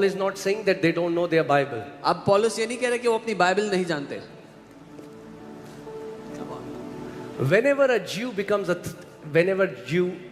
is not saying that they don't know their Bible. अब पौलुस ये नहीं कह रहे कि वो अपनी बाइबल नहीं जानते. Whenever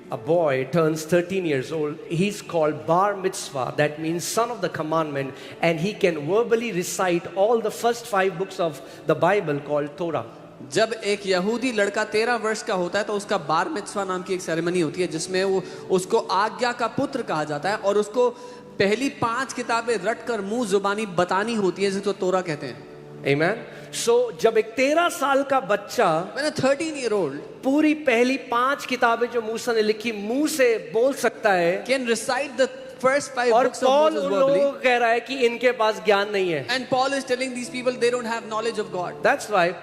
a boy turns 13 years old, he's called bar mitzvah. That means son of the commandment, and he can verbally recite all the first 5 books of the Bible called Torah. जब एक यहूदी लड़का 13 वर्ष का होता है तो उसका बार मित्सवा नाम की एक सेरेमनी होती है जिसमें वो उसको आज्ञा का पुत्र कहा जाता है और उसको पहली 5 किताबें रटकर मुंह जुबानी बतानी होती है जिसको तोरा कहते हैं. Amen. So जब एक 13 साल का बच्चा When a 13-year-old पूरी पहली 5 किताबें जो मूसा ने लिखी मुंह से बोल सकता है, can recite the first 5 और books of पॉल Moses उन लोगों verbally, को कह रहा है कि इनके पास ज्ञान नहीं है. and Paul is telling these people they don't have knowledge of God. That's why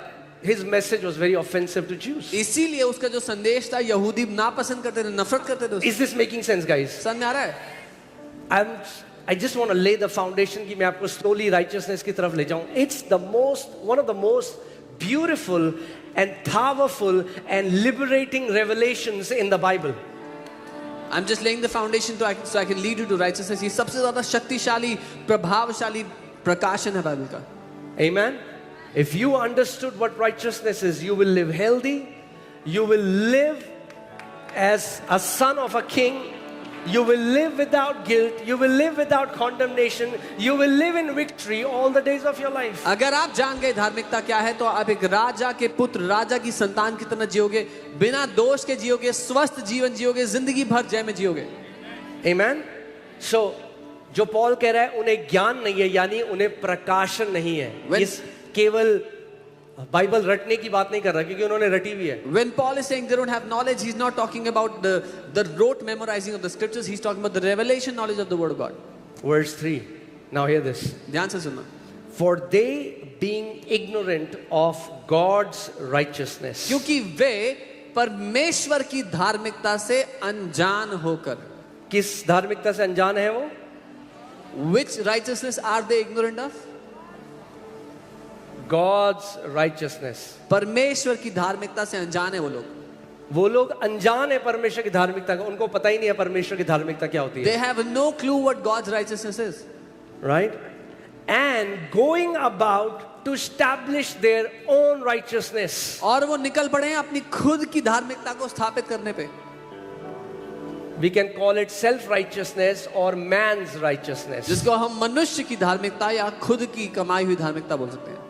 his message was very offensive to Jews. इसीलिए उसका जो संदेश था यहूदी नापसंद करते थे, नफरत करते थे उससे. Is this making sense, guys? समझ में आ रहा है? I just want to lay the foundation कि मैं आपको slowly righteousness की तरफ ले जाऊं. It's one of the most beautiful and powerful and liberating revelations in the Bible. I'm just laying the foundation so I can lead you to righteousness. ये सबसे ज़्यादा शक्तिशाली, प्रभावशाली प्रकाशन है बाइबल का. Amen. If you understood what righteousness is, you will live healthy. You will live as a son of a king. You will live without guilt. You will live without condemnation. You will live in victory all the days of your life. अगर आप जान गए धार्मिकता क्या है तो आप एक राजा के पुत्र, राजा की संतान की तरह जियोगे, बिना दोष के जियोगे, स्वस्थ जीवन जियोगे, जिंदगी भर जय में जियोगे. Amen. So जो पॉल कह रहा है उन्हें ज्ञान नहीं है, यानी उन्हें प्रकाशन नहीं है. इस केवल बाइबल रटने की बात नहीं कर रहा क्योंकि उन्होंने रटी भी है. When Paul is saying they don't have knowledge, he's not talking about the rote memorizing of the scriptures. He's talking about the revelation knowledge of the word of God. Verse 3. Now hear this. ध्यान से सुनना. For they being ignorant of God's righteousness. क्योंकि वे परमेश्वर की धार्मिकता से अनजान होकर. किस धार्मिकता से अनजान है वो? Which righteousness are they ignorant of? God's righteousness. परमेश्वर की धार्मिकता से अनजान है वो लोग अनजान है परमेश्वर की धार्मिकता का. उनको पता ही नहीं है परमेश्वर की धार्मिकता क्या होती है. They have no clue what God's righteousness is. Right? And going about to establish their own righteousness. और वो निकल पड़े हैं अपनी खुद की धार्मिकता को स्थापित करने पे. We can call it self-righteousness or man's righteousness. जिसको हम मनुष्य की धार्मिकता या खुद की कमाई हुई धार्मिकता बोल सकते हैं.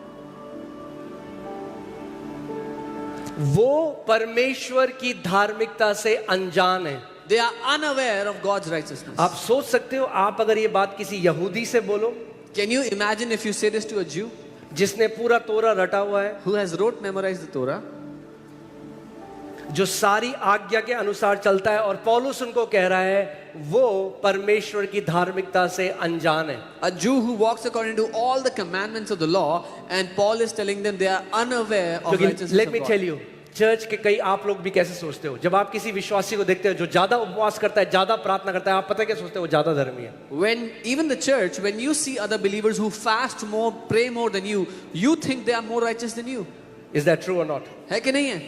वो परमेश्वर की धार्मिकता से अनजान है. They are unaware of God's righteousness. आप सोच सकते हो, आप अगर ये बात किसी यहूदी से बोलो, Can you imagine if you say this to a Jew जिसने पूरा तोरा रटा हुआ है, who has rote memorized the Torah, जो सारी आज्ञा के अनुसार चलता है, और पौलुस उनको कह रहा है वो परमेश्वर की धार्मिकता से अनजान है. a Jew who walks according to all the commandments of the law, and Paul is telling them they are unaware of righteousness Let of me God. tell you, church के कई आप लोग भी कैसे सोचते हो, जब आप किसी विश्वासी को देखते हो जो ज्यादा उपवास करता है, ज्यादा प्रार्थना करता है, आप पता है क्या सोचते हो? वो ज्यादा धर्मी है. When even the church, when you see other believers who fast more, pray more than you think they are more righteous than you. Is that true or not? है कि नहीं है?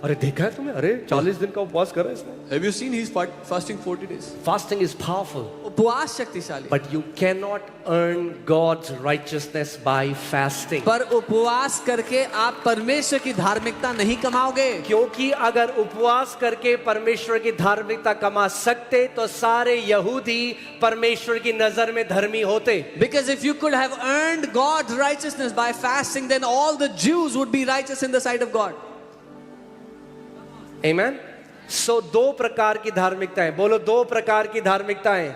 अरे देखा है तुमने, अरे 40 दिन का उपवास करा इसने. Have you seen he's fasting 40 days? Fasting is powerful, उपवास शक्तिशाली. but you cannot earn God's righteousness by fasting. पर उपवास करके आप परमेश्वर की धार्मिकता नहीं कमाओगे. क्योंकि अगर उपवास करके परमेश्वर की धार्मिकता कमा सकते तो सारे यहूदी परमेश्वर की नजर में धर्मी होते. Because if you could have earned God's righteousness by fasting, then all the Jews would be righteous in the sight of God. Amen. So दो प्रकार की धार्मिकताएं, बोलो दो प्रकार की धार्मिकताएं.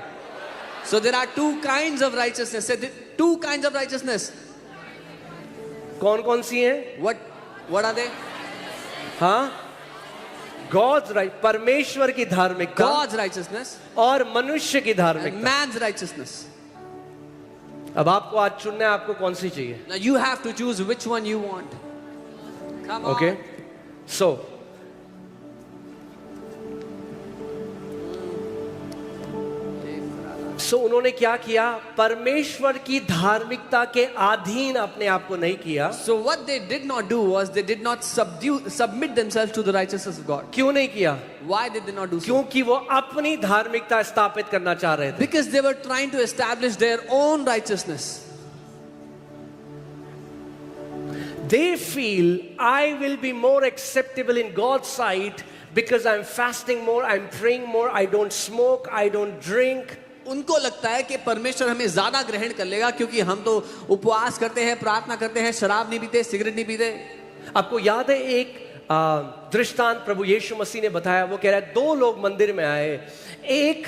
So there are 2 kinds of righteousness. Say 2 kinds of righteousness. कौन कौन सी हैं? What are they? हाँ, God's right, परमेश्वर की धार्मिकता, God's righteousness और मनुष्य की and धार्मिकता. man's righteousness. अब आपको आज चुनना है आपको कौन सी चाहिए. Now you have to choose which one you want. Come on. Okay, so सो उन्होंने क्या किया? परमेश्वर की धार्मिकता के अधीन अपने आप को नहीं किया। So what they did not do was they did not submit themselves to the righteousness of God. क्यों नहीं किया? Why did they not do so? क्योंकि वो अपनी धार्मिकता स्थापित करना चाह रहे थे। Because they were trying to establish their own righteousness. They feel I will be more acceptable in God's sight because I'm fasting more, I'm praying more, I don't smoke, I don't drink. उनको लगता है कि परमेश्वर हमें ज्यादा ग्रहण कर लेगा क्योंकि हम तो उपवास करते हैं, प्रार्थना करते हैं, शराब नहीं पीते, सिगरेट नहीं पीते। आपको याद है एक दृष्टांत प्रभु यीशु मसीह ने बताया? वो कह रहा है 2 लोग मंदिर में आए, एक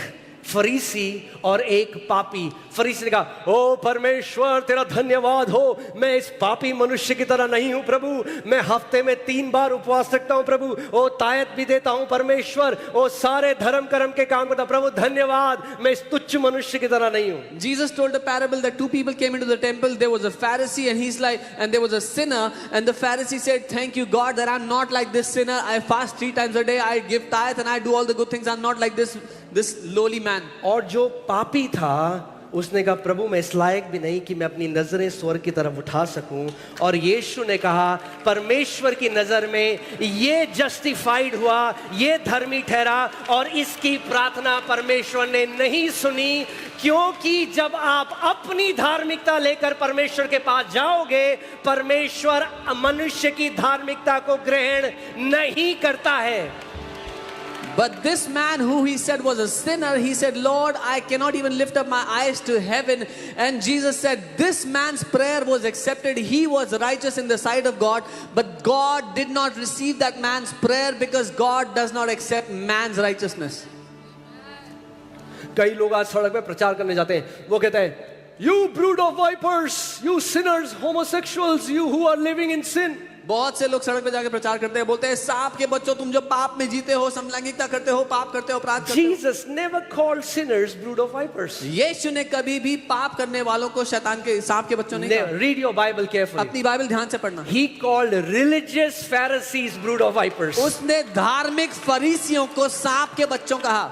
फरीसी और एक पापी। फरीसी ने कहा, ओ परमेश्वर तेरा धन्यवाद हो, मैं इस पापी मनुष्य की तरह नहीं हूं प्रभु, मैं हफ्ते में 3 बार उपवास रखता हूं प्रभु, ओ तायत भी देता हूं परमेश्वर, ओ सारे धर्म कर्म के काम करता हूं प्रभु, धन्यवाद, मैं इस तुच्छ मनुष्य की तरह नहीं हूं। Jesus told a parable that 2 people came into the temple. There was a Pharisee and he's like, and there was a sinner, and the Pharisee said, thank you God that I'm not like this sinner. I fast 3 times a day, I give tithe and I do all the good things. I'm not like this lowly man. और जो पापी था उसने कहा, प्रभु मैं इस लायक भी नहीं कि मैं अपनी नजरें स्वर्ग की तरफ उठा सकूं। और यीशु ने कहा, परमेश्वर की नजर में ये जस्टिफाइड हुआ, ये धर्मी ठहरा, और इसकी प्रार्थना परमेश्वर ने नहीं सुनी, क्योंकि जब आप अपनी धार्मिकता लेकर परमेश्वर के पास जाओगे, परमेश्वर मनुष्य की धार्मिकता को ग्रहण नहीं करता है। But this man who he said was a sinner, he said, Lord, I cannot even lift up my eyes to heaven. And Jesus said, this man's prayer was accepted. He was righteous in the sight of God, but God did not receive that man's prayer because God does not accept man's righteousness. कई लोग आज सड़क पे प्रचार करने जाते हैं, वो कहते हैं, You brood of vipers, you sinners, homosexuals, you who are living in sin. बहुत से लोग सड़क पे जाके प्रचार करते हैं, बोलते हैं, सांप के बच्चों, तुम जो पाप में जीते हो, समलैंगिकता करते हो, पाप करते हो, अपराध करते हो। Jesus never called sinners brood of vipers. यीशु ने कभी भी पाप करने वालों को शैतान के, सांप के बच्चों नहीं कहा। Read your Bible carefully. अपनी बाइबल ध्यान से पढ़ना। He called religious Pharisees brood of vipers. उसने धार्मिक फरीसियों को सांप के बच्चों कहा।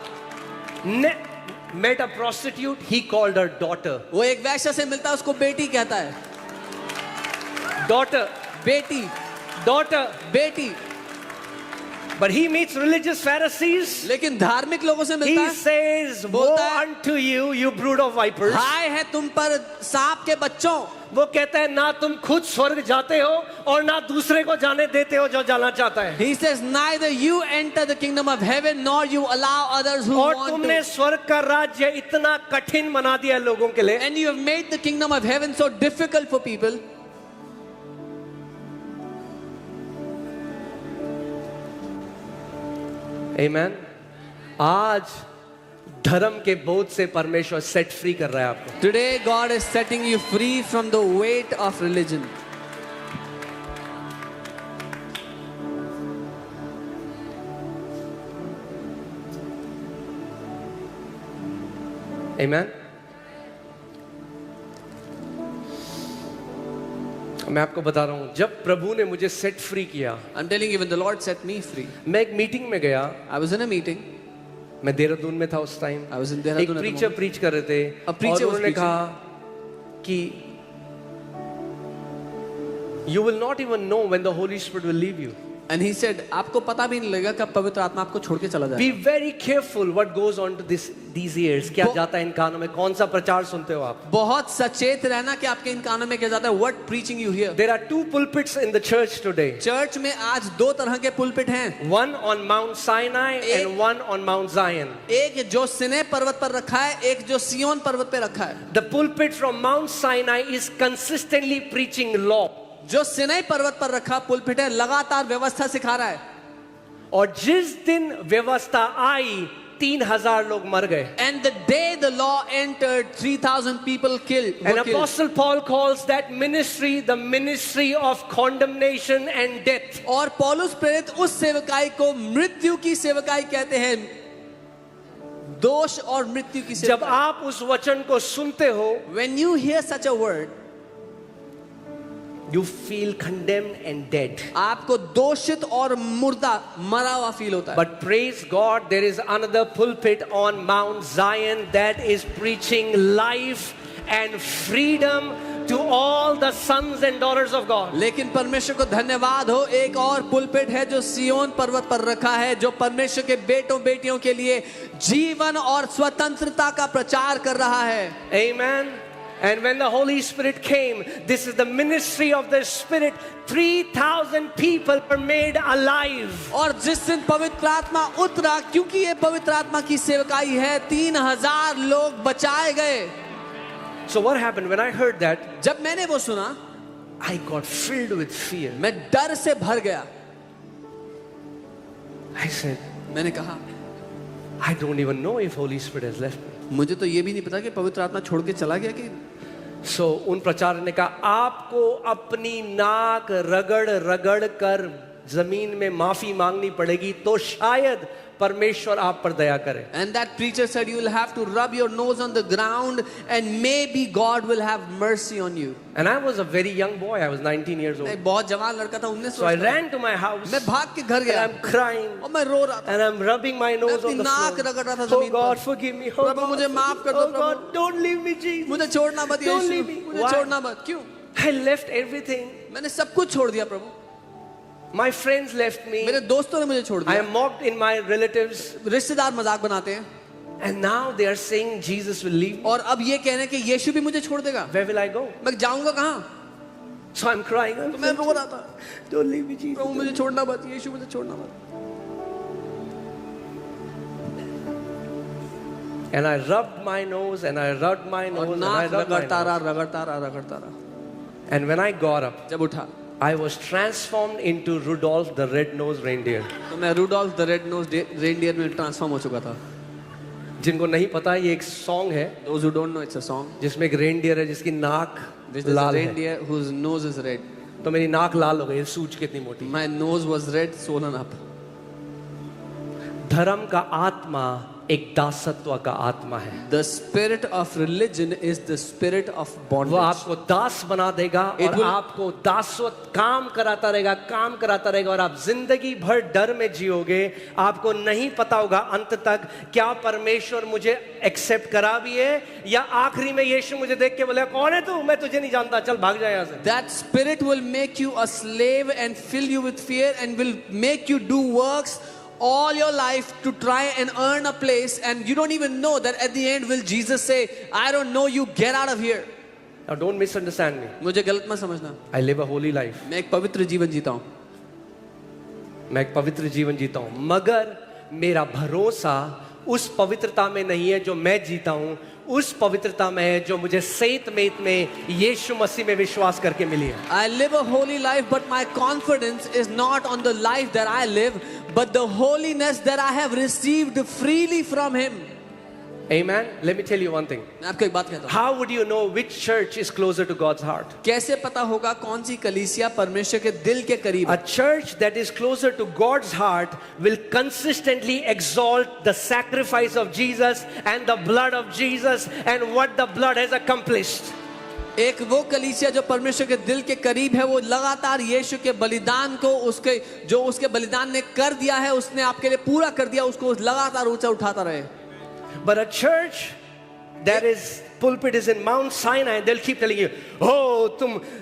Met a prostitute, he called her daughter. वो एक वैश्य से मिलता है, उसको बेटी कहता है। Daughter, बेटी, daughter, बेटी। But he meets religious Pharisees. लेकिन धार्मिक लोगों से मिलता He है, says, woe unto you, you brood of vipers. हाय है तुम पर सांप के बच्चों। वो कहता है, ना तुम खुद स्वर्ग जाते हो और ना दूसरे को जाने देते हो जो जाना चाहता है। He says, neither you enter the kingdom of heaven nor you allow others who और want तुमने to. स्वर्ग का राज्य इतना कठिन बना दिया लोगों के लिए। And you have made the kingdom of heaven so difficult for people. Amen. आज धर्म के बोझ से परमेश्वर सेट फ्री कर रहा है आपको। Today God is setting you free from the weight of religion. Amen. मैं आपको बता रहा हूं, जब प्रभु ने मुझे सेट फ्री किया, I'm telling you, when the Lord set me free, मैं एक मीटिंग में गया, I was in a meeting. मैं देहरादून में था उस टाइम। I was in एक Dehradun at the preacher moment. Preach कर रहे थे A preacher और was उन्होंने preaching. कहा कि you will not even know when the Holy Spirit will leave you. And he said, आपको पता भी नहीं लगेगा कब पवित्र आत्मा आपको छोड़ के चला जाए। Be very careful what goes on to these ears. क्या जाता है इन कानों में, कौन सा प्रचार सुनते हो आप? बहुत सचेत रहना कि आपके इन कानों में क्या जाता है। What preaching you hear? There are 2 pulpits in the church today. Church में आज 2 तरह के पुलपिट हैं। One on Mount Sinai and one on Mount Zion. एक जो सिने पर्वत पर रखा है, एक जो सियोन पर्वत पे रखा है। The pulpit from Mount Sinai is consistently preaching law. जो सिनै पर्वत पर रखा पुलपिट है, लगातार व्यवस्था सिखा रहा है। और जिस दिन व्यवस्था आई 3000 लोग मर गए। And the day the law entered, 3,000 people killed. And Apostle Paul calls that ministry the ministry of condemnation and death. और पौलुस प्रेरित उस सेवकाई को मृत्यु की सेवकाई कहते हैं, दोष और मृत्यु की जब सेवकाई। आप उस वचन को सुनते हो, When you hear such a word, You feel condemned and dead. आपको दोषित और मुर्दा मरा हुआ फील होता है. But praise God, there is another pulpit on Mount Zion that is preaching life and freedom to all the sons and daughters of God. लेकिन परमेश्वर को धन्यवाद हो, एक और पुलपिट है जो सियोन पर्वत पर रखा है, जो परमेश्वर के बेटों बेटियों के लिए जीवन और स्वतंत्रता का प्रचार कर रहा है. Amen. And when the Holy Spirit came, this is the ministry of the Spirit. 3,000 people were made alive. और जिस दिन पवित्र आत्मा उतरा, क्योंकि ये पवित्र आत्मा की सेवकाई है, 3,000 लोग बचाए गए. So what happened when I heard that? जब मैंने वो सुना, I got filled with fear. मैं डर से भर गया. I said, मैंने कहा, I don't even know if Holy Spirit has left me. मुझे तो ये भी नहीं पता कि पवित्र आत्मा छोड़ के चला गया कि. So उन प्रचारक ने कहा, आपको अपनी नाक रगड़ रगड़ कर जमीन में माफी मांगनी पड़ेगी, तो शायद परमेश्वर आप पर दया करे. And that preacher said you will have to rub your nose on the ground and maybe God will have mercy on you. And I was a very young boy. I was 19 years old. मैं बहुत जवान लड़का था, 19 So I वर्ष का. ran to my house. मैं भाग के घर And गया I'm crying. और मैं रो रहा था. And I'm rubbing my nose अपनी on the नाक floor. रगड़ रहा था Oh जमीन God, पर. forgive me. Oh प्रभु God, मुझे माफ कर दो, oh God, don't leave me, Jesus. मुझे छोड़ना मत Don't यीशु, leave me. मुझे Why? छोड़ना मत. क्यों? I left everything. मैंने सब कुछ छोड़ दिया प्रभु. My friends left me. मेरे दोस्तों ने मुझे छोड़ I दिया. am mocked in my relatives. रिश्तेदार मजाक बनाते हैं. And now they are saying Jesus will leave me. और अब ये कह रहे हैं कि यीशु भी मुझे छोड़ देगा. Where will I go? मैं जाऊंगा कहाँ? So I'm crying. तो मैं रो रहा था. Don't leave me, Jesus. प्रभु मुझे छोड़ना मत, यीशु मुझे छोड़ना मत. And I rubbed my nose and I rubbed my nose और and I नाक rubbed my रगड़ता रहा, nose. रगड़ता रहा, रगड़ता रहा. And when I got up, जब उठा I was transformed into Rudolph the red-nosed reindeer. तो मैं Rudolph the red nose reindeer में ट्रांसफॉर्म हो चुका था. जिनको नहीं पता, ये एक सॉन्ग है Those who don't know, it's a song. जिसमें एक रेनडियर है जिसकी नाक This is a लाल है. reindeer whose nose is red. तो मेरी नाक लाल हो गई, सूज कितनी मोटी. My nose was red, swollen up. धर्म का आत्मा एक दासत्व का आत्मा है. The spirit of religion is the spirit of वो bondage. आपको दास बना देगा It और will- आपको दासत्व काम कराता रहेगा और आप जिंदगी भर डर में जियोगे. आपको नहीं पता होगा अंत तक क्या परमेश्वर मुझे एक्सेप्ट करा भी है, या आखिरी में यीशु मुझे देख के बोले, कौन है तू, मैं तुझे नहीं जानता, चल भाग जा यहाँ से. That spirit will make you a slave and fill you with fear and will make you do works all your life to try and earn a place, and you don't even know that at the end will Jesus say, I don't know you, get out of here. Now don't misunderstand me. मुझे गलत मत समझना. I live a holy life. मैं एक पवित्र जीवन जीता हूँ. मैं एक पवित्र जीवन जीता हूँ, मगर मेरा भरोसा उस पवित्रता में नहीं है जो मैं जीता हूँ, उस पवित्रता में है जो मुझे सेत मेत में यीशु मसीह में विश्वास करके मिली है. I live a holy life, but my confidence is not on the life that I live, but the holiness that I have received freely from Him. Amen. Let me tell you one thing. मैं आपको एक बात कहता हूँ. How would you know which church is closer to God's heart? कैसे पता होगा कौन सी कलीसिया परमेश्वर के दिल के करीब है? A church that is closer to God's heart will consistently exalt the sacrifice of Jesus and the blood of Jesus and what the blood has accomplished. एक वो कलीसिया जो परमेश्वर के दिल के करीब है, वो लगातार यीशु के बलिदान को, उसके जो उसके बलिदान ने कर दिया है, उसने आपके लिए पूरा कर दिया, उसको लगातार ऊंचा उठाता रहे. But a church that is pulpit is in Mount Sinai, they'll keep telling you, oh,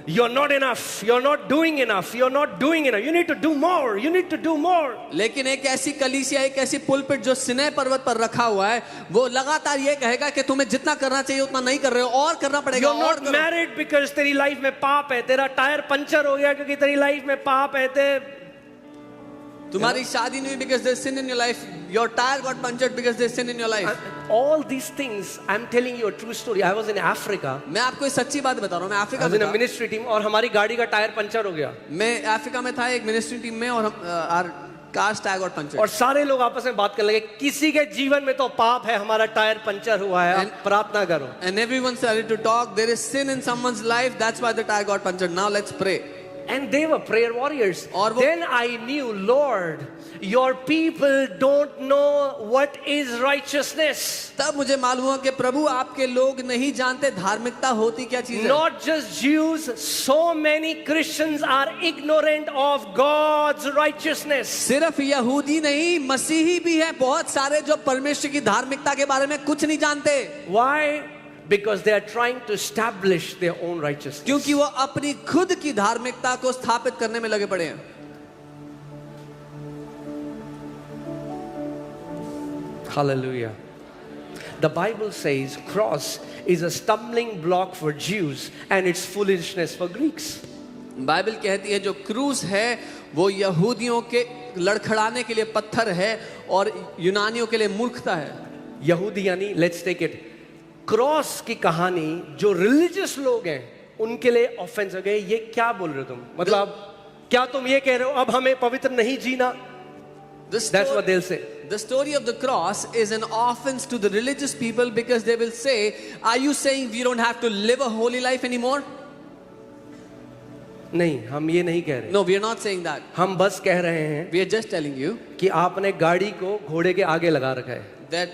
you're not enough, you're not doing enough, you're not doing enough, you need to do more, you need to do more. लेकिन एक ऐसी कलीसिया, एक ऐसी pulpit जो सिनै पर्वत पर रखा हुआ है, वो लगातार ये कहेगा कि तुम्हें जितना करना चाहिए उतना नहीं कर रहे हो, और करना पड़ेगा. You're और not करो. married because तेरी लाइफ में पाप है, तेरा टायर पंचर हो गया क्योंकि तेरी लाइफ में पाप है. तुम्हारी शादी नहीं हुई because there's sin in your life. Your tire got punctured because there's sin in your life. All these things, I'm telling you a true story. I was in Africa. मैं आपको एक सच्ची बात बता रहा हूँ. मैं I अफ्रीका was में in a था. ministry team और हमारी गाड़ी का टायर पंचर हो गया. मैं अफ्रीका में था एक मिनिस्ट्री टीम में, और our car's tire got punctured. और सारे लोग आपस में बात करने लगे, किसी के जीवन में तो पाप है, हमारा टायर पंचर हुआ है, आप प्रार्थना करो. And everyone started to talk. There is sin in someone's life. That's why the tire got punctured. Now let's pray. And they were prayer warriors. और वो- Then I knew, Lord, your people don't know what is righteousness. तब मुझे मालूम हुआ कि प्रभु आपके लोग नहीं जानते धार्मिकता होती क्या चीज है। Not just Jews, so many Christians are ignorant of God's righteousness. सिर्फ यहूदी नहीं मसीही भी है, बहुत सारे जो परमेश्वर की धार्मिकता के बारे में कुछ नहीं जानते। Why? Because they are trying to establish their own righteousness. क्योंकि वो अपनी खुद की धार्मिकता को स्थापित करने में लगे पड़े हैं। Hallelujah. The Bible says cross is a stumbling block for Jews and it's foolishness for Greeks. Bible कहती है जो क्रूस है वो यहूदियों के लड़खड़ाने के लिए पत्थर है और यूनानियों के लिए मूर्खता है। यहूदी यानी लेट्स टेक इट, क्रॉस की कहानी जो रिलीजियस लोग हैं उनके लिए ऑफेंस हो गए। ये क्या बोल रहे हो तुम? मतलब क्या तुम ये कह रहे हो अब हमें पवित्र नहीं जीना? That's what they'll say. The story of the cross is an offense to the religious people because they will say, are you saying we don't have to live a holy life anymore? नहीं, हम ये नहीं कह रहे। No, we are not saying that. हम बस कह रहे हैं We are just telling you कि आपने गाड़ी को घोड़े के आगे लगा रखा है। that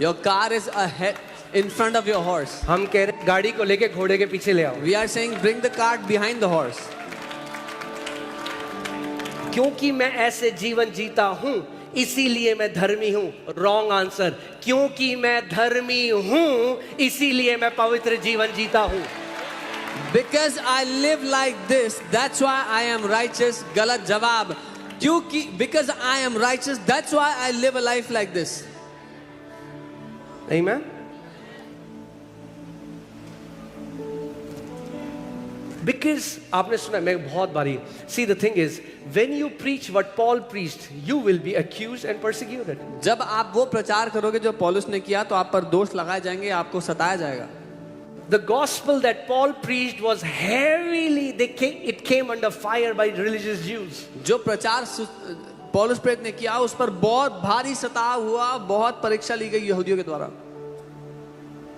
your car is ahead in front of your horse. हम कह रहे हैं गाड़ी को लेके घोड़े के पीछे ले आओ। We are saying bring the cart behind the horse. क्योंकि मैं ऐसे जीवन जीता हूं इसीलिए मैं धर्मी हूं। Wrong answer. क्योंकि मैं धर्मी हूं इसीलिए मैं पवित्र जीवन जीता हूं। Because I live like this, that's why I am righteous. गलत जवाब। क्योंकि because I am righteous, that's why I live a life like this. Amen. Because आपने सुना, मैं बहुत बारी, see the thing is when you preach what Paul preached you will be accused and persecuted. जब आप वो प्रचार करोगे जो पौलुस ने किया तो आप पर दोष लगाए जाएंगे, आपको सताया जाएगा। The gospel that Paul preached was heavily, it came under fire by religious Jews. जो प्रचार पौलुस प्रेरित ने किया उस पर बहुत भारी सताव हुआ, बहुत परीक्षा ली गई यहूदियों के द्वारा।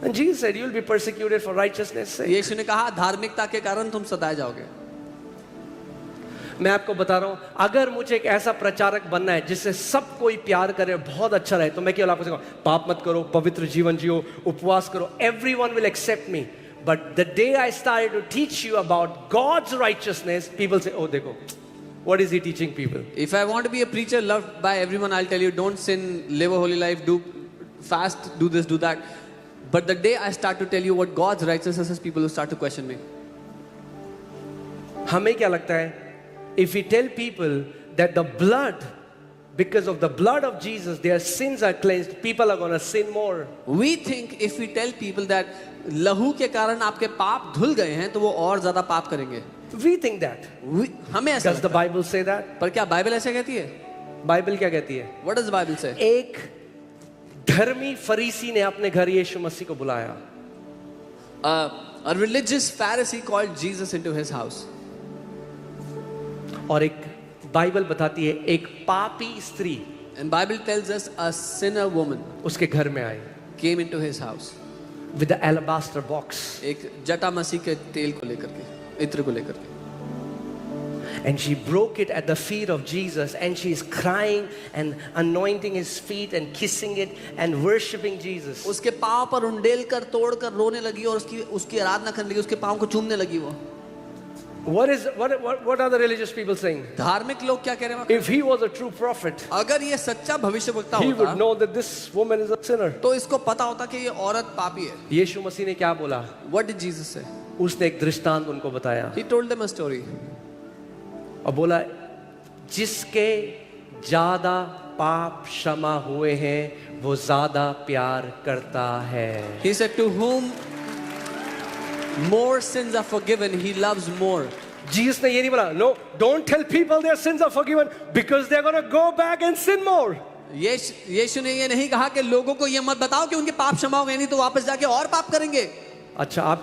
And Jesus said you will be persecuted for righteousness sake. यीशु ने कहा धार्मिकता के कारण तुम सताए जाओगे। मैं आपको बता रहा हूं, अगर मुझे एक ऐसा प्रचारक बनना है जिससे सब कोई प्यार करे, बहुत अच्छा रहे, तो मैं केवल आपको कहूंगा पाप मत करो, पवित्र जीवन जियो, उपवास करो, everyone will accept me. But the day I started to teach you about God's righteousness, people say, oh देखो, what is he teaching people? If I want to be a preacher loved by everyone, I'll tell you don't sin, live a holy life, do fast, do this, do that. But the day I start to tell you what God's righteousness is, people will start to question me. हमें क्या लगता है? If we tell people that the blood, because of the blood of Jesus, their sins are cleansed, people are going to sin more. We think if we tell people that लहू के कारण आपके पाप धुल गए हैं तो वो और ज्यादा पाप करेंगे। We think that. हमें ऐसा Does the Bible say that? पर क्या बाइबल ऐसा कहती है? बाइबल क्या कहती है? What does the Bible say? एक धर्मी फरीसी ने अपने घर यीशु मसीह को बुलाया। A religious Pharisee called Jesus into his house. और एक बाइबल बताती है एक पापी स्त्री And Bible tells us a sinner woman उसके घर में आई came into his house with the alabaster box एक जटा मसीह के तेल को लेकर के, इत्र को लेकर के। and she broke it at the feet of Jesus and she's crying and anointing his feet and kissing it and worshiping Jesus. उसके पांव पर उंडेल कर तोड़ कर रोने लगी और उसकी आराधना करने लगी, उसके पांव को चूमने लगी वो। What are the religious people saying? धार्मिक लोग क्या कह रहे हैं? If he was a true prophet, अगर ये सच्चा भविष्यवक्ता he would होता know that this woman is a sinner. तो इसको पता होता कि ये औरत पापी है। यीशु मसीह ने क्या बोला? What did Jesus say? उसने एक दृष्टांत उनको बताया He told them a story. और बोला जिसके ज्यादा पाप क्षमा हुए हैं वो ज्यादा प्यार करता है। He said to whom more sins are forgiven, he loves more. Jesus ने ये नहीं बोला no, don't tell people their sins are forgiven because they're going to go back and sin more. यीशु ने ये नहीं कहा कि लोगों को ये मत बताओ कि उनके पाप क्षमा हो गए, नहीं तो वापस जाके और पाप करेंगे। अच्छा, आप